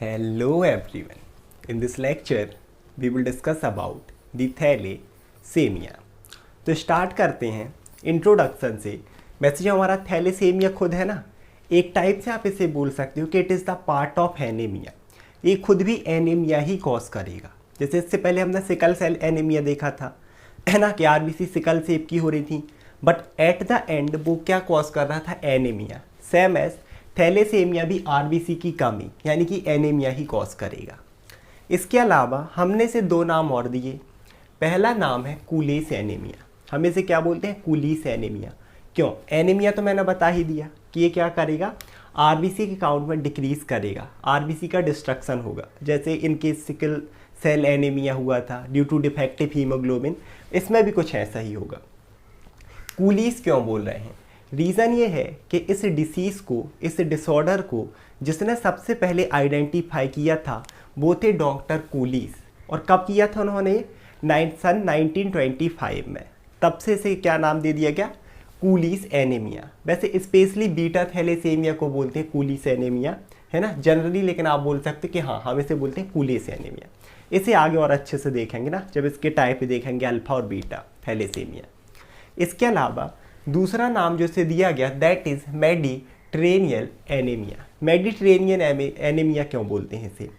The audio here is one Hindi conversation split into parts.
Hello everyone. In this lecture, we will discuss about the thalassemia. तो स्टार्ट करते हैं इंट्रोडक्शन से। वैसे जो हमारा थैलेसेमिया खुद है ना, एक टाइप से आप इसे बोल सकते हो कि it is the part of anaemia. ये खुद भी एनीमिया ही कॉज करेगा। जैसे इससे पहले हमने सिकल सेल एनीमिया देखा था, है ना, कि आरबीसी सिकल सेप की हो रही थी, बट एट द एंड वो क्या कॉज कर रहा था? एनीमिया। सेम एज थैलेसेमिया भी आरबीसी की कमी यानी कि एनीमिया ही कॉज करेगा। इसके अलावा हमने से दो नाम और दिए। पहला नाम है कूलेस एनीमिया। हम इसे क्या बोलते हैं? कूलीस एनीमिया। क्यों? एनीमिया तो मैंने बता ही दिया कि ये क्या करेगा, आरबीसी के काउंट में डिक्रीज करेगा, आरबीसी का डिस्ट्रक्शन होगा। जैसे इनके सिकल सेल एनीमिया हुआ था ड्यू टू डिफेक्टिव हीमोग्लोबिन, इसमें भी कुछ ऐसा ही होगा। कूलीस क्यों बोल रहे हैं? रीज़न ये है कि इस डिसीज़ को, इस डिसऑर्डर को जिसने सबसे पहले आइडेंटिफाई किया था वो थे डॉक्टर कूलीस। और कब किया था उन्होंने? सन 1925 में। तब से इसे क्या नाम दे दिया गया? कूलीस एनीमिया। वैसे स्पेशली बीटा थैलेसेमिया को बोलते हैं कूलीस एनीमिया, है ना, जनरली, लेकिन आप बोल सकते कि हाँ, हम इसे बोलते हैं कूलीस एनीमिया। इसे आगे और अच्छे से देखेंगे ना, जब इसके टाइप देखेंगे अल्फा और बीटा थैलेसेमिया। इसके अलावा दूसरा नाम जो इसे दिया गया that is Mediterranean anaemia. Mediterranean anaemia क्यों बोलते हैं इसे?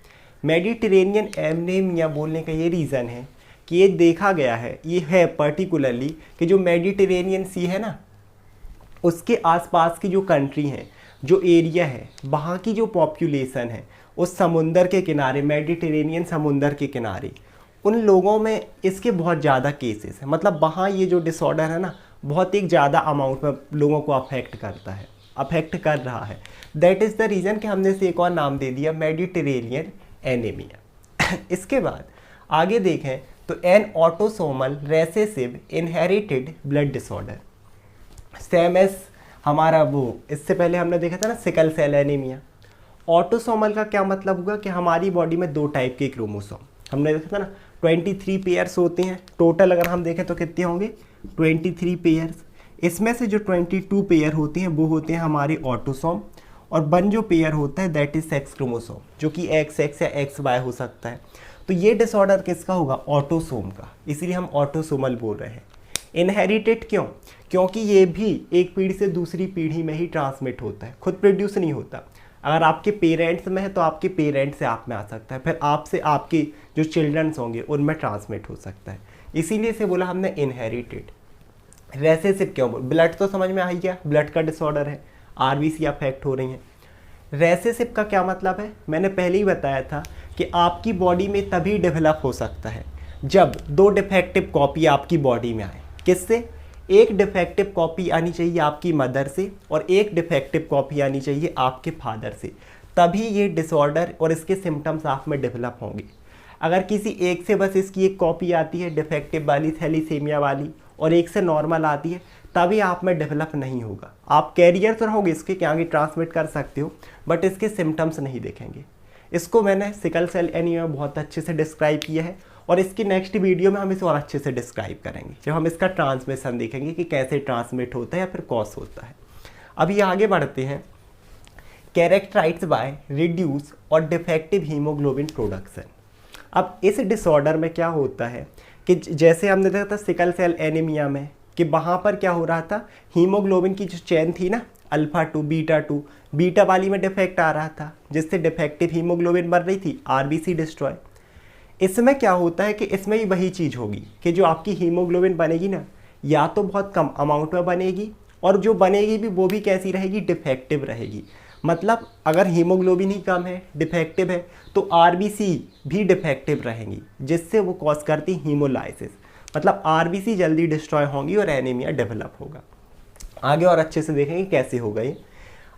मेडिटेरेनियन एनीमिया बोलने का ये रीज़न है कि ये देखा गया है, ये है पर्टिकुलरली कि जो मेडिटेरेनियन सी है ना, उसके आसपास की जो कंट्री हैं, जो एरिया है, वहाँ की जो पॉपुलेशन है उस समुंदर के किनारे, मेडिटेरेनियन समुंदर के किनारे, उन लोगों में इसके बहुत ज़्यादा केसेस हैं। मतलब वहाँ ये जो डिसऑर्डर है ना, बहुत एक ज़्यादा अमाउंट में लोगों को अफेक्ट करता है, अफेक्ट कर रहा है। दैट इज़ द रीज़न कि हमने इसे एक और नाम दे दिया मेडिटेरेनियन एनीमिया। इसके बाद आगे देखें तो an autosomal recessive inherited blood disorder. Same as हमारा वो इससे पहले हमने देखा था ना सिकल सेल एनीमिया। ऑटोसोमल का क्या मतलब हुआ कि हमारी बॉडी में दो टाइप के क्रोमोसोम, हमने देखा था ना 23 पेयर्स होते हैं टोटल। अगर हम देखें तो कितने होंगे? 23 पेयर्स। इसमें से जो 22 पेयर होते हैं वो होते हैं हमारे ऑटोसोम, और 1 जो पेयर होता है दैट इज सेक्स क्रोमोसोम, जो कि XX या XY हो सकता है। तो ये डिसऑर्डर किसका होगा? ऑटोसोम का, इसीलिए हम ऑटोसोमल बोल रहे हैं। इनहेरिटेड क्यों? क्योंकि ये भी एक पीढ़ी से दूसरी पीढ़ी में ही ट्रांसमिट होता है, खुद प्रोड्यूस नहीं होता। अगर आपके पेरेंट्स में है तो आपके पेरेंट्स से आप में आ सकता है, फिर आपसे आपके जो चिल्ड्रंस होंगे उनमें ट्रांसमिट हो सकता है, इसीलिए से बोला हमने इनहेरिटेड। रेसेसिव क्यों बोल? ब्लड तो समझ में आ ही गया, ब्लड का डिसऑर्डर है, आरबीसी अफेक्ट हो रही हैं। रेसेसिव का क्या मतलब है? मैंने पहले ही बताया था कि आपकी बॉडी में तभी डेवलप हो सकता है जब दो डिफेक्टिव कॉपी आपकी बॉडी में आए। किससे? एक डिफेक्टिव कॉपी आनी चाहिए आपकी मदर से और एक डिफेक्टिव कॉपी आनी चाहिए आपके फादर से, तभी ये डिसऑर्डर और इसके सिम्टम्स आप में डेवलप होंगे। अगर किसी एक से बस इसकी एक कॉपी आती है डिफेक्टिव वाली, थैलेसेमिया वाली, और एक से नॉर्मल आती है, तभी आप में डेवलप नहीं होगा। आप कैरियर तो रहोगे इसके, क्या आगे ट्रांसमिट कर सकते हो, बट इसके सिम्टम्स नहीं दिखेंगे। इसको मैंने सिकल सेल एनीमिया में बहुत अच्छे से डिस्क्राइब किया है, और इसकी नेक्स्ट वीडियो में हम इसे और अच्छे से डिस्क्राइब करेंगे जब हम इसका ट्रांसमिशन देखेंगे कि कैसे ट्रांसमिट होता है या फिर कॉज होता है। अभी आगे बढ़ते हैं। कैरेक्टराइज्ड बाय रिड्यूस और डिफेक्टिव हीमोग्लोबिन प्रोडक्शन। अब इस डिसऑर्डर में क्या होता है कि जैसे हमने देखा था सिकल सेल एनीमिया में कि वहाँ पर क्या हो रहा था, हीमोग्लोबिन की जो चेन थी ना, अल्फा 2 बीटा 2, बीटा वाली में डिफेक्ट आ रहा था जिससे डिफेक्टिव हीमोग्लोबिन बन रही थी, आरबीसी डिस्ट्रॉय। इसमें क्या होता है कि इसमें भी वही चीज़ होगी कि जो आपकी हीमोग्लोबिन बनेगी ना, या तो बहुत कम अमाउंट में बनेगी, और जो बनेगी भी वो भी कैसी रहेगी? डिफेक्टिव रहेगी। मतलब अगर हीमोग्लोबिन ही कम है, डिफेक्टिव है, तो आरबीसी भी डिफेक्टिव रहेंगी, जिससे वो कॉज करती हीमोलाइसिस। मतलब आरबीसी जल्दी डिस्ट्रॉय होंगी और एनीमिया डेवलप होगा। आगे और अच्छे से देखेंगे कैसे होगा ये।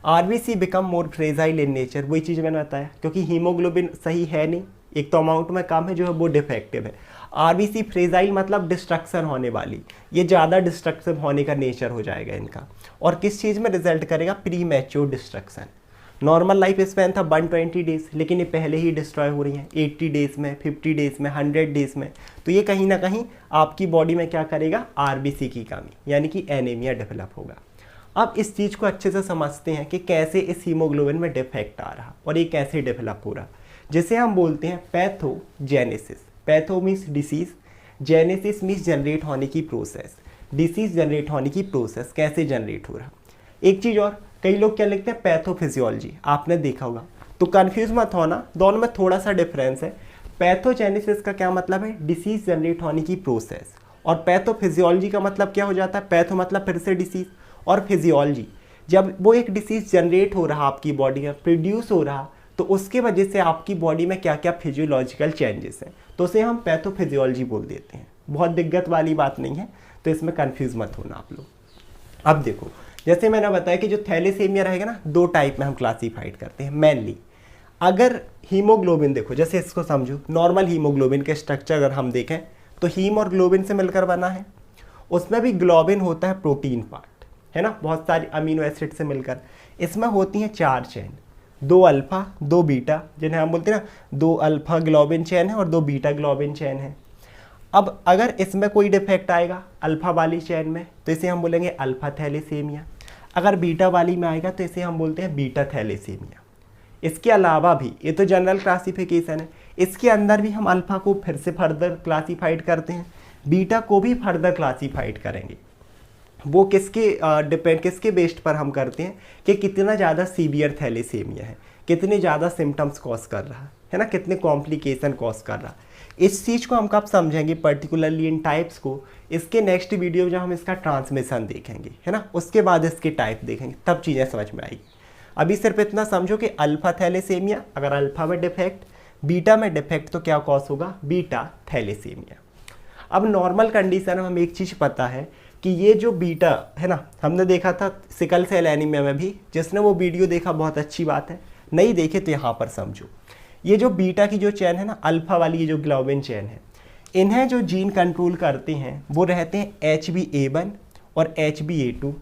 RBC become more fragile in nature, वही चीज़ मैंने बताया, क्योंकि हीमोग्लोबिन सही है नहीं, एक तो अमाउंट में कम है, जो है वो डिफेक्टिव है। आरबीसी फ्रेजाइल मतलब डिस्ट्रक्शन होने वाली, ये ज़्यादा डिस्ट्रक्टिव होने का नेचर हो जाएगा इनका, और किस चीज़ में रिजल्ट करेगा? Pre mature destruction. Normal life span था 120 डेज, लेकिन ये पहले ही डिस्ट्रॉय हो रही हैं 80 डेज में, 50 डेज में, 100 डेज में। तो ये कहीं ना कहीं आपकी बॉडी में क्या करेगा? आरबीसी की कमी यानी कि एनीमिया डेवलप होगा। अब इस चीज़ को अच्छे से समझते हैं कि कैसे इस हीमोग्लोबिन में डिफेक्ट आ रहा और ये कैसे डेवलप हो रहा। जिसे हम बोलते हैं pathogenesis. Patho means disease, genesis means generate होने की प्रोसेस। डिसीज जनरेट होने की प्रोसेस, कैसे जनरेट हो रहा। एक चीज़ और, कई लोग क्या लिखते हैं पैथोफिजियोलॉजी, आपने देखा होगा, तो कंफ्यूज मत होना, दोनों में थोड़ा सा डिफरेंस है। पैथोजेनेसिस का क्या मतलब है, डिसीज जनरेट होने की प्रोसेस, और पैथोफिजियोलॉजी का मतलब क्या हो जाता है, पैथो मतलब फिर से डिसीज, और फिजियोलॉजी जब वो एक डिसीज जनरेट हो रहा आपकी बॉडी में, प्रोड्यूस हो रहा, तो उसके वजह से आपकी बॉडी में क्या क्या फिजियोलॉजिकल चेंजेस हैं, तो उसे हम पैथोफिजियोलॉजी बोल देते हैं। बहुत दिक्कत वाली बात नहीं है, तो इसमें कंफ्यूज मत होना आप लोग। अब देखो, जैसे मैंने बताया कि जो थैलेसीमिया रहेगा ना, दो टाइप में हम क्लासीफाइड करते हैं मेनली। अगर हीमोग्लोबिन देखो, जैसे इसको समझो, नॉर्मल हीमोग्लोबिन के स्ट्रक्चर अगर हम देखें तो हीम और ग्लोबिन से मिलकर बना है, उसमें भी ग्लोबिन होता है प्रोटीन पार्ट, है ना, बहुत सारी अमीनो एसिड से मिलकर। इसमें होती हैं 4 चेन, 2 अल्फा 2 बीटा, जिन्हें हम बोलते हैं ना 2 अल्फा ग्लोबिन चेन है और 2 बीटा ग्लोबिन चेन है। अब अगर इसमें कोई डिफेक्ट आएगा अल्फा वाली चेन में, तो इसे हम बोलेंगे अल्फा थैलेसीमिया। अगर बीटा वाली में आएगा तो इसे हम बोलते हैं बीटा थैलेसीमिया। इसके अलावा भी, ये तो जनरल क्लासिफिकेशन है, इसके अंदर भी हम अल्फा को फिर से फर्दर क्लासीफाइड करते हैं, बीटा को भी फर्दर क्लासीफाइड करेंगे। वो किसके बेस्ड पर हम करते हैं कि कितना ज़्यादा सीवियर थैलेसीमिया है, कितने ज़्यादा सिम्टम्स कॉज कर रहा है ना, कितने कॉम्प्लिकेशन कॉज कर रहा। इस चीज़ को हम कब समझेंगे, पर्टिकुलरली इन टाइप्स को, इसके नेक्स्ट वीडियो जब हम इसका ट्रांसमिशन देखेंगे, है ना, उसके बाद इसके टाइप देखेंगे, तब चीज़ें समझ में आएगी। अभी सिर्फ इतना समझो कि अल्फा थैलेसीमिया, अगर अल्फा में डिफेक्ट, बीटा में डिफेक्ट, तो क्या कॉज होगा, बीटा थैलेसीमिया। अब नॉर्मल कंडीशन में हमें एक चीज़ पता है कि ये जो बीटा है ना, हमने देखा था सिकल सेल एनीमिया में भी, जिसने वो वीडियो देखा बहुत अच्छी बात है, नहीं देखे तो यहाँ पर समझो। ये जो बीटा की जो चेन है ना, अल्फा वाली ये जो ग्लोबिन चेन है, इन्हें जो जीन कंट्रोल करते हैं वो रहते हैं HbA1 और HbA2,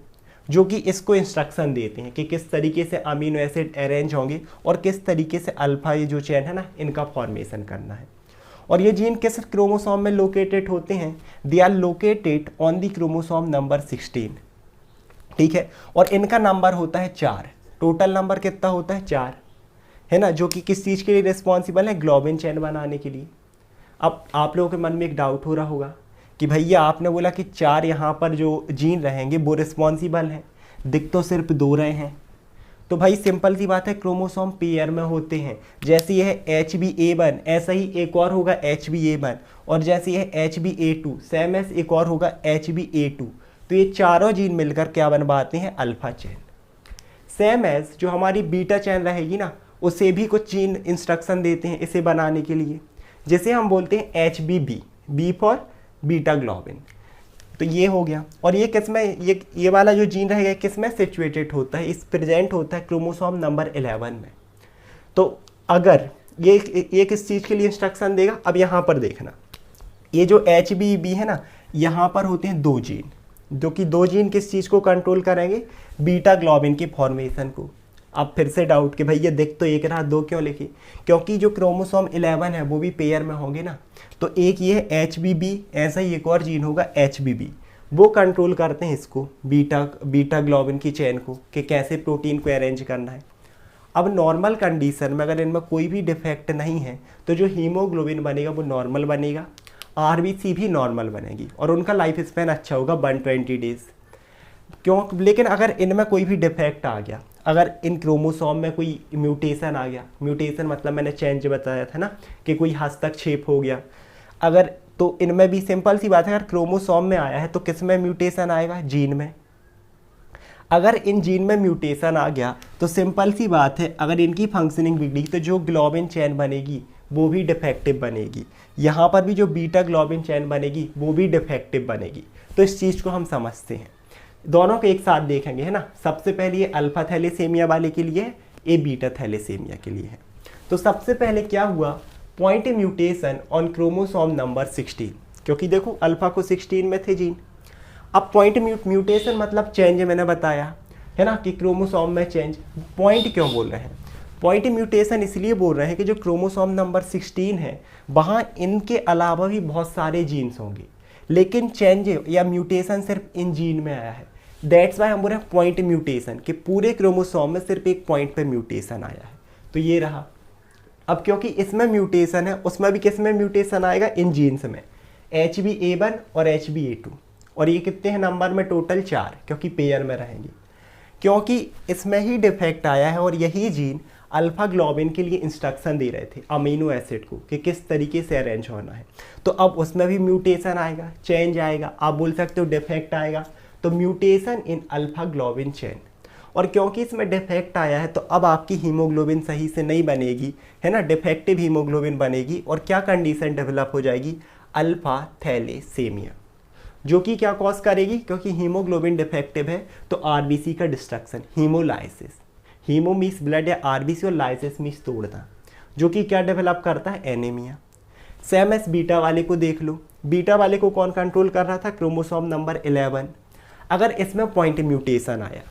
जो कि इसको इंस्ट्रक्शन देते हैं कि किस तरीके से अमीनो एसिड अरेंज होंगे और किस तरीके से अल्फा ये जो चेन है ना, इनका फॉर्मेशन करना है। और ये जीन किस क्रोमोसोम में लोकेटेड होते हैं, they are located on the chromosome number 16, ठीक है। और इनका नंबर होता है 4, टोटल नंबर कितना होता है 4, है ना, जो कि किस चीज़ के लिए रिस्पॉन्सिबल है, ग्लोबिन चेन बनाने के लिए। अब आप लोगों के मन में एक डाउट हो रहा होगा कि भैया आपने बोला कि 4 यहाँ पर जो जीन रहेंगे वो रिस्पॉन्सिबल हैं, दिख तो सिर्फ 2 रहे हैं। तो भाई सिंपल सी बात है, क्रोमोसोम पेयर में होते हैं, जैसे यह HbA1 ऐसा ही एक और होगा HbA1, और जैसे यह HbA2 सेम एस एक और होगा HbA2। तो ये चारों जीन मिलकर क्या बनवाते हैं, अल्फा चेन। सेम एज जो हमारी बीटा चेन रहेगी ना, उसे भी कुछ जीन इंस्ट्रक्शन देते हैं इसे बनाने के लिए, जिसे हम बोलते हैं HbB, B for beta globin. तो ये हो गया। और ये किस में, ये वाला जो जीन रहेगा किस में सिचुएटेड होता है, इस प्रेजेंट होता है क्रोमोसोम नंबर 11 में। तो अगर ये किस चीज़ के लिए इंस्ट्रक्शन देगा, अब यहाँ पर देखना, ये जो HbB है ना, यहाँ पर होते हैं 2 जीन, जो कि 2 जीन किस चीज़ को कंट्रोल करेंगे, बीटा ग्लोबिन के फॉर्मेशन को। अब फिर से डाउट कि भैया देख तो एक रहा 2 क्यों लिखी, क्योंकि जो क्रोमोसोम 11 है वो भी पेयर में होंगे ना। तो एक ये है HbB, ऐसा ही एक और जीन होगा HbB, वो कंट्रोल करते हैं इसको, बीटा ग्लोबिन की चेन को, कि कैसे प्रोटीन को अरेंज करना है। अब नॉर्मल कंडीशन में अगर इनमें कोई भी डिफेक्ट नहीं है तो जो हीमोग्लोबिन बनेगा वो नॉर्मल बनेगा, RBC भी नॉर्मल बनेगी, और उनका लाइफ स्पैन अच्छा होगा 120 डेज। क्यों, लेकिन अगर इनमें कोई भी डिफेक्ट आ गया, अगर इन क्रोमोसोम में कोई म्यूटेशन आ गया, म्यूटेशन मतलब मैंने चेंज बताया था ना कि कोई हस्तक्षेप हो गया, अगर, तो इनमें भी सिंपल सी बात है, अगर क्रोमोसोम में आया है तो किस में म्यूटेशन आएगा, जीन में। अगर इन जीन में म्यूटेशन आ गया तो सिंपल सी बात है, अगर इनकी फंक्शनिंग बिगड़ी तो जो ग्लोबिन चेन बनेगी वो भी डिफेक्टिव बनेगी, यहाँ पर भी जो बीटा ग्लोबिन चेन बनेगी वो भी डिफेक्टिव बनेगी। तो इस चीज़ को हम समझते हैं, दोनों को एक साथ देखेंगे, है ना। सबसे पहले ये अल्फा थैलेसीमिया वाले के लिए है, ये बीटा थैलेसीमिया के लिए है। तो सबसे पहले क्या हुआ, point mutation on chromosome number 16, क्योंकि देखो अल्फा को 16 में थे जीन। अब पॉइंट म्यूटेशन मतलब चेंज, मैंने बताया है ना कि क्रोमोसोम में चेंज। पॉइंट क्यों बोल रहे हैं, पॉइंट म्यूटेशन इसलिए बोल रहे हैं कि जो क्रोमोसोम नंबर 16 है वहाँ इनके अलावा भी बहुत सारे जीन्स होंगे, लेकिन चेंज या म्यूटेशन सिर्फ इन जीन में आया है। दैट्स वाई हम बोल रहे हैं पॉइंट म्यूटेशन, कि पूरे क्रोमोसोम में सिर्फ एक पॉइंट पे म्यूटेशन आया है। तो ये रहा। अब क्योंकि इसमें म्यूटेशन है, उसमें भी किस में म्यूटेशन आएगा, इन जीन्स में, HbA1 और HbA2, और ये कितने हैं नंबर में, टोटल 4, क्योंकि पेयर में रहेंगे। क्योंकि इसमें ही डिफेक्ट आया है और यही जीन अल्फा ग्लोबिन के लिए इंस्ट्रक्शन दे रहे थे अमीनो एसिड को कि किस तरीके से अरेंज होना है, तो अब उसमें भी म्यूटेशन आएगा, चेंज आएगा, आप बोल सकते हो डिफेक्ट आएगा, तो mutation in alpha globin chain. और क्योंकि इसमें डिफेक्ट आया है तो अब आपकी हीमोग्लोबिन सही से नहीं बनेगी, है ना, डिफेक्टिव हीमोग्लोबिन बनेगी, और क्या कंडीशन डेवलप हो जाएगी, अल्फा थैलेसीमिया, जो कि क्या कॉज करेगी, क्योंकि हीमोग्लोबिन डिफेक्टिव है तो आरबीसी का destruction, hemolysis, hemo means blood या आरबीसी और लाइसिस मीन्स तोड़ना, जो कि क्या डेवलप करता है, एनीमिया। सेम एस बीटा वाले को देख लो, बीटा वाले को कौन कंट्रोल कर रहा था, क्रोमोसोम नंबर 11। अगर इसमें पॉइंट म्यूटेशन आया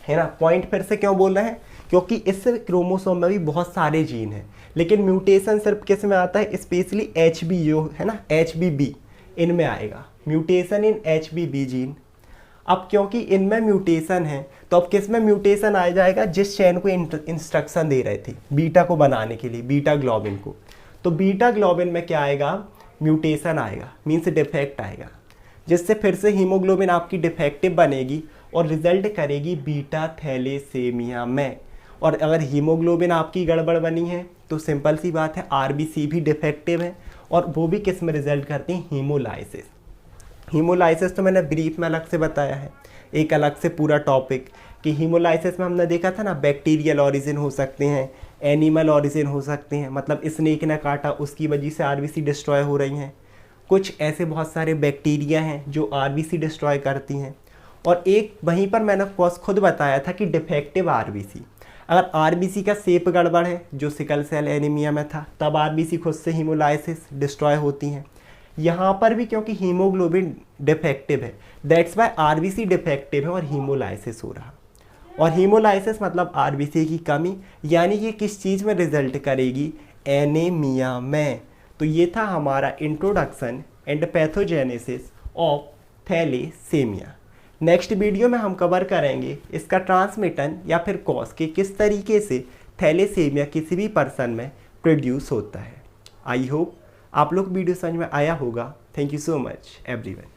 है ना, पॉइंट फिर से क्यों बोल रहे हैं, क्योंकि इस क्रोमोसोम में भी बहुत सारे जीन हैं, लेकिन म्यूटेशन सिर्फ किस में आता है, स्पेशली HB जो है ना, HBB इनमें आएगा, म्यूटेशन इन HBB जीन। अब क्योंकि इनमें म्यूटेशन है तो अब किस में म्यूटेशन आ जाएगा, जिस चेन को इंस्ट्रक्शन दे रहे थे बीटा को बनाने के लिए, बीटा ग्लोबिन को, तो बीटा ग्लोबिन में क्या आएगा, म्यूटेशन आएगा, मीन्स डिफेक्ट आएगा, जिससे फिर से हीमोग्लोबिन आपकी डिफेक्टिव बनेगी और रिजल्ट करेगी बीटा थैलेसीमिया में। और अगर हीमोग्लोबिन आपकी गड़बड़ बनी है तो सिंपल सी बात है, आरबीसी भी डिफेक्टिव है, और वो भी किस में रिजल्ट करती हैं, हीमोलाइसिस। हीमोलाइसिस तो मैंने ब्रीफ में अलग से बताया है, एक अलग से पूरा टॉपिक, कि हीमोलाइसिस में हमने देखा था ना, बैक्टीरियल ऑरिजिन हो सकते हैं, एनिमल ऑरिजिन हो सकते हैं, मतलब स्नेक ने काटा उसकी वजह से आरबीसी डिस्ट्रॉय हो रही हैं, कुछ ऐसे बहुत सारे बैक्टीरिया हैं जो आरबीसी डिस्ट्रॉय करती हैं। और एक वहीं पर मैंने खुद बताया था कि डिफेक्टिव आरबीसी, अगर आरबीसी का शेप गड़बड़ है जो सिकल सेल एनीमिया में था, तब आरबीसी खुद से हीमोलाइसिस डिस्ट्रॉय होती हैं। यहाँ पर भी क्योंकि हीमोग्लोबिन डिफेक्टिव है, दैट्स वाई आरबीसी डिफेक्टिव है और हीमोलाइसिस हो रहा। और हीमोलाइसिस मतलब आरबीसी की कमी, यानी कि किस चीज़ में रिजल्ट करेगी, एनीमिया में। तो ये था हमारा introduction and pathogenesis of thalassemia. Next video में हम कवर करेंगे इसका ट्रांसमिशन या फिर कॉज के किस तरीके से थैलेसीमिया किसी भी पर्सन में प्रोड्यूस होता है। आई होप आप लोग वीडियो समझ में आया होगा। Thank you so much everyone.